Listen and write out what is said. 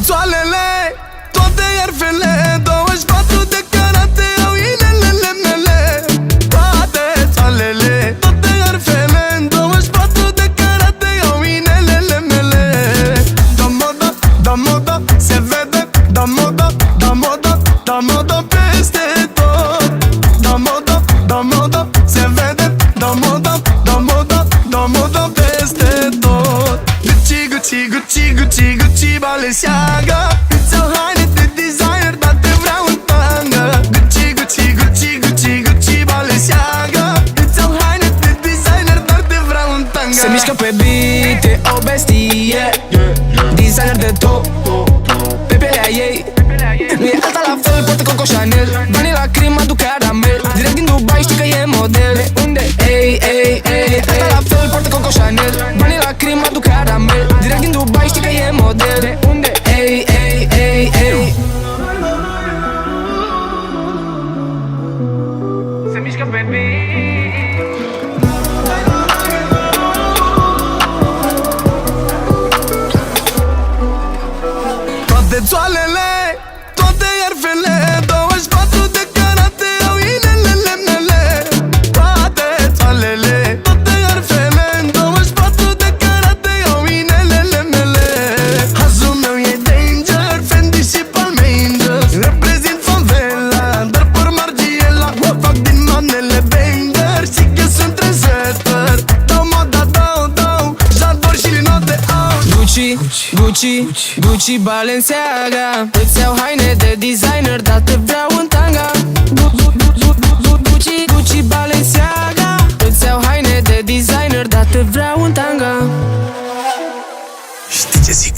țoalele, toate iarfele, 24 de carate au inelele mele. Toate țoalele, toate iarfele, 24 de carate au inelele mele. Da moda, da moda, se vede, da moda, da moda, da moda peste tot. Da moda, da moda, se vede, da moda, da moda, da moda peste tot. Gucci, Gucci, Gucci, Gucci, Gucci, Balenciaga, îți iau haine de designer, dar te vreau în tanga. Gucci, Gucci, Gucci, Gucci, Gucci, Balenciaga, îți iau haine de designer, dar te vreau în tanga. Se mișcă pe beat, e o bestie, designer de top, pe pielea ei. Nu e alta la fel, poate Coco Chanel, banii la crim aduc caramel, direct din Dubai știi că e model. De unde? Ei, ei, ei. Nu e alta la fel, poate Coco Chanel, banii la crim aduc caramel, direct din Dubai știi că e model. De unde? Ei, ei, ei, ei. Se mișcă pe beat. Toate țoalele, toate iarfele, 24 de carate au inelele mele. Toate țoalele, toate iarfele, 24 de carate au inelele mele. Hazul meu e danger, Fendi și Palmanger, reprezint favela, dar por Margiela. Fac din manele banger și că sunt trendsetter. Dau moda, dau, J'adore și linot de aur. Gucci, Gucci, Gucci, Balenciaga, îți iau haine de designer, dar te vreau în tanga. Gucci, Gucci, Balenciaga, îți iau haine de designer, dar te vreau în tanga. Știi ce zic?